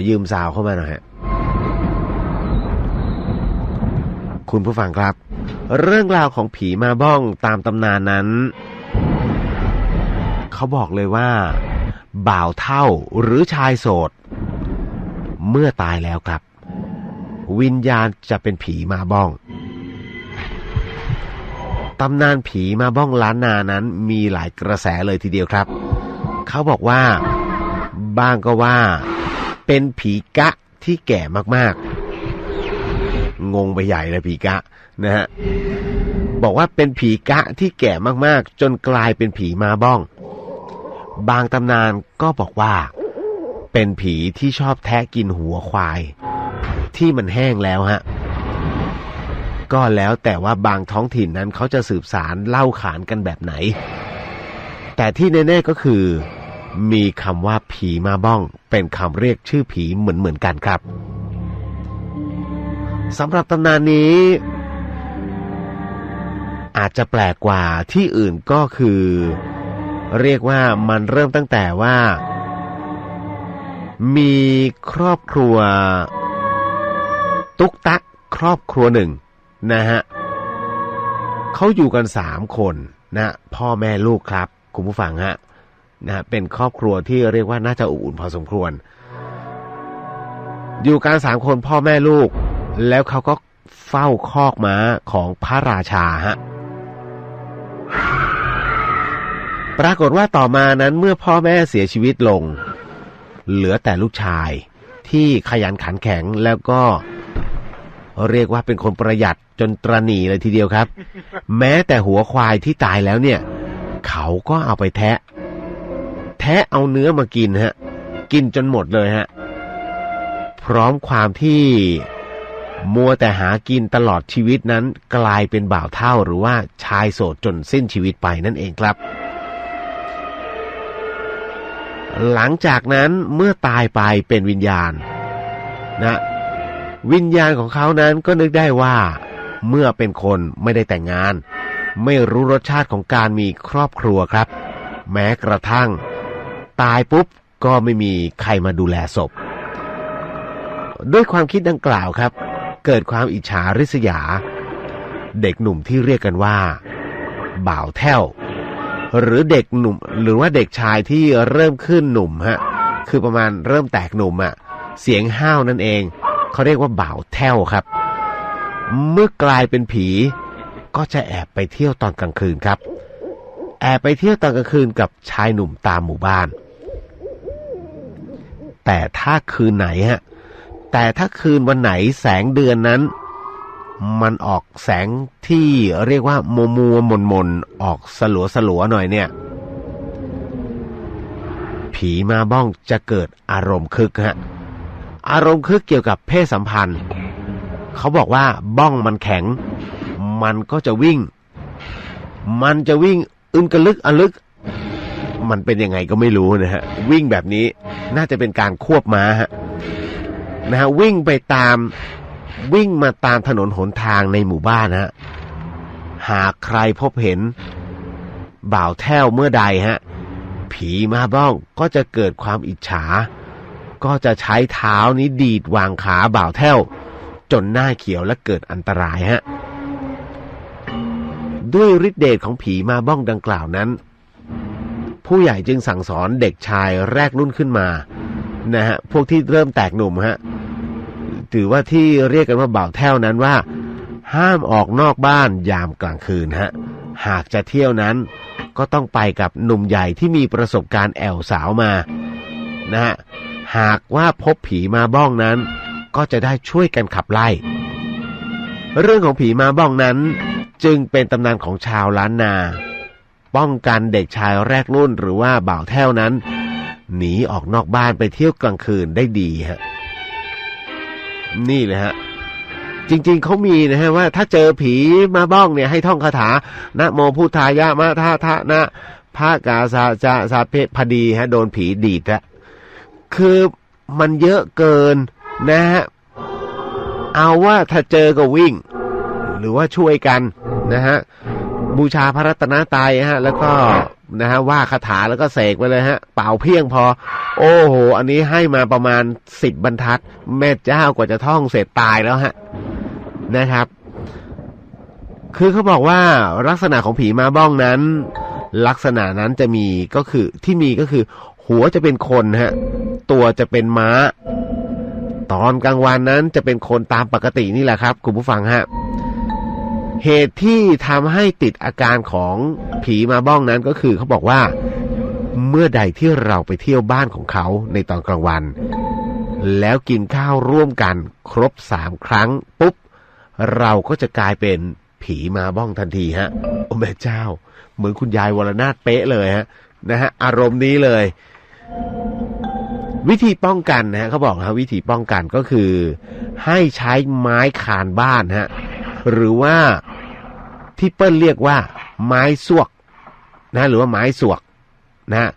ยืมซาวเข้ามาหน่อยฮะคุณผู้ฟังครับเรื่องราวของผีมาบ้องตามตำนานนั้นเขาบอกเลยว่าบ่าวเฒ่าหรือชายโสดเมื่อตายแล้วครับวิญญาณจะเป็นผีมาบ้องตำนานผีมาบ้องล้านนานั้นมีหลายกระแสเลยทีเดียวครับเขาบอกว่าบ้างก็ว่าเป็นผีกะที่แก่มากๆงงไปใหญ่เลยผีกะนะฮะบอกว่าเป็นผีกะที่แก่มากๆจนกลายเป็นผีมาบ้องบางตำนานก็บอกว่าเป็นผีที่ชอบแทะกินหัวควายที่มันแห้งแล้วฮะก็แล้วแต่ว่าบางท้องถิ่นนั้นเขาจะสืบสารเล่าขานกันแบบไหนแต่ที่แน่ๆก็คือมีคำว่าผีมาบ้องเป็นคำเรียกชื่อผีเหมือนกันครับสำหรับตำนานนี้อาจจะแปลกกว่าที่อื่นก็คือเรียกว่ามันเริ่มตั้งแต่ว่ามีครอบครัวตุ๊กตักครอบครัวหนึ่งนะฮะเขาอยู่กัน3คนนะพ่อแม่ลูกครับคุณผู้ฟังฮะนะเป็นครอบครัวที่เรียกว่าน่าจะอบอุ่นพอสมควรอยู่กัน3คนพ่อแม่ลูกแล้วเขาก็เฝ้าคอกม้าของพระราชาฮะปรากฏว่าต่อมานั้นเมื่อพ่อแม่เสียชีวิตลงเหลือแต่ลูกชายที่ขยันขันแข็งแล้วก็เรียกว่าเป็นคนประหยัดจนตระหนี่เลยทีเดียวครับแม้แต่หัวควายที่ตายแล้วเนี่ยเขาก็เอาไปแทะเอาเนื้อมากินฮะกินจนหมดเลยฮะพร้อมความที่มัวแต่หากินตลอดชีวิตนั้นกลายเป็นบ่าวเฒ่าหรือว่าชายโสดจนสิ้นชีวิตไปนั่นเองครับหลังจากนั้นเมื่อตายไปเป็นวิญญาณนะวิญญาณของเขานั้นก็นึกได้ว่าเมื่อเป็นคนไม่ได้แต่งงานไม่รู้รสชาติของการมีครอบครัวครับแม้กระทั่งตายปุ๊บก็ไม่มีใครมาดูแลศพด้วยความคิดดังกล่าวครับเกิดความอิจฉาริษยาเด็กหนุ่มที่เรียกกันว่าบ่าวแท่วหรือเด็กหนุ่มหรือว่าเด็กชายที่เริ่มขึ้นหนุ่มฮะคือประมาณเริ่มแตกหนุ่มอ่ะเสียงห้าวนั่นเองเขาเรียกว่าบ่าวแท่วครับเมื่อกลายเป็นผีก็จะแอบไปเที่ยวตอนกลางคืนครับแอบไปเที่ยวตอนกลางคืนกับชายหนุ่มตามหมู่บ้านแต่ถ้าคืนไหนวันไหนแสงเดือนนั้นมันออกแสงที่เรียกว่ามัวมนออกสลัวหน่อยเนี่ยผีมาบ้องจะเกิดอารมณ์คึกฮะอารมณ์คึกเกี่ยวกับเพศสัมพันธ์เขาบอกว่าบ้องมันแข็งมันก็จะวิ่งอึนกระลึกอลึกมันเป็นยังไงก็ไม่รู้นะฮะวิ่งแบบนี้น่าจะเป็นการควบม้าฮะนะฮะวิ่งมาตามถนนหนทางในหมู่บ้านฮะหากใครพบเห็นบ่าวแท่วเมื่อใดฮะผีมาบ้องก็จะเกิดความอิจฉาก็จะใช้เท้านี้ดีดวางขาบ่าวแท่วจนหน้าเขียวและเกิดอันตรายฮะด้วยฤทธิ์เดชของผีมาบ้องดังกล่าวนั้นผู้ใหญ่จึงสั่งสอนเด็กชายแรกรุ่นขึ้นมานะฮะพวกที่เริ่มแตกหนุ่มฮะถือว่าที่เรียกกันว่าบ่าวแท่วนั้นว่าห้ามออกนอกบ้านยามกลางคืนฮะหากจะเที่ยวนั้นก็ต้องไปกับหนุ่มใหญ่ที่มีประสบการณ์แอวสาวมานะฮะหากว่าพบผีมาบ้องนั้นก็จะได้ช่วยกันขับไล่เรื่องของผีมาบ้องนั้นจึงเป็นตำนานของชาวล้านนาป้องกันเด็กชายแรกรุ่นหรือว่าบ่าวแท่วนั้นหนีออกนอกบ้านไปเที่ยวกลางคืนได้ดีฮะนี่เลยฮะจริงๆเขามีนะฮะว่าถ้าเจอผีมาบ้องเนี่ยให้ท่องคาถานะโมพุทธายะมะทะทะนะภากาสาจะสาเพพอดีฮะโดนผีดีดฮะคือมันเยอะเกินนะฮะเอาว่าถ้าเจอก็วิ่งหรือว่าช่วยกันนะฮะ บูชาพระรัตนตรัยฮะแล้วก็นะฮะว่าคาถาแล้วก็เสกไปเลยฮะเป่าเพียงพอโอ้โหอันนี้ให้มาประมาณ10 บรรทัดแม่เจ้ากว่าจะท่องเสร็จตายแล้วฮะนะครับคือเขาบอกว่าลักษณะของผีม้าบ้องนั้นลักษณะนั้นจะมีก็คือที่มีก็คือหัวจะเป็นคนฮะตัวจะเป็นม้าตอนกลางวันนั้นจะเป็นคนตามปกตินี่แหละครับคุณผู้ฟังฮะเหตุที่ทำให้ติดอาการของผีม้าบ้องนั้นก็คือเขาบอกว่าเมื่อใดที่เราไปเที่ยวบ้านของเขาในตอนกลางวันแล้วกินข้าวร่วมกันครบ3 ครั้งปุ๊บเราก็จะกลายเป็นผีม้าบ้องทันทีฮะโอ้แม่เจ้าเหมือนคุณยายวรนาถเป๊ะเลยฮะนะฮะอารมณ์นี้เลยวิธีป้องกันนะฮะเขาบอกนะวิธีป้องกันก็คือให้ใช้ไม้คานบ้านฮะหรือว่าที่เปิ้ลเรียกว่าไม้ซวกนะหรือว่าไม้สวกนะฮะ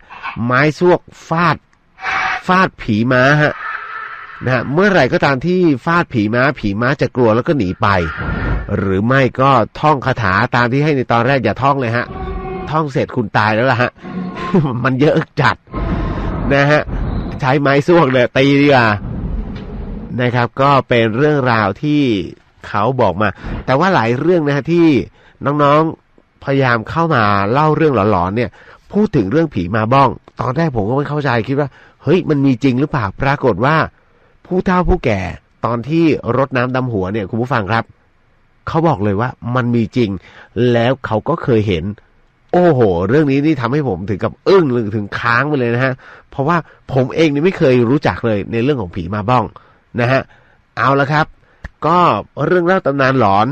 ไม้ซวกฟาดผีม้าฮะนะฮะเมื่อไหร่ก็ตามที่ฟาดผีม้าจะกลัวแล้วก็หนีไปหรือไม่ก็ท่องคาถาตามที่ให้ในตอนแรกอย่าท่องเลยฮะท่องเสร็จคุณตายแล้วล่ะฮะ มันเยอะจัดนะฮะใช้ไม้ซวกเนี่ยตีดีกว่านะครับก็เป็นเรื่องราวที่เขาบอกมาแต่ว่าหลายเรื่องนะฮะที่น้องๆพยายามเข้ามาเล่าเรื่องหลอนๆเนี่ยพูดถึงเรื่องผีมาบ้องตอนแรกผมก็ไม่เข้าใจคิดว่าเฮ้ยมันมีจริงหรือเปล่าปรากฏว่าผู้เฒ่าผู้แก่ตอนที่รดน้ำดำหัวเนี่ยคุณผู้ฟังครับเขาบอกเลยว่ามันมีจริงแล้วเขาก็เคยเห็นโอ้โหเรื่องนี้นี่ทำให้ผมถึงกับอึ้งหรือถึงค้างไปเลยนะฮะเพราะว่าผมเองนี่ไม่เคยรู้จักเลยในเรื่องของผีมาบ้องนะฮะเอาละครับก็เรื่องเล่าตำนานหลอน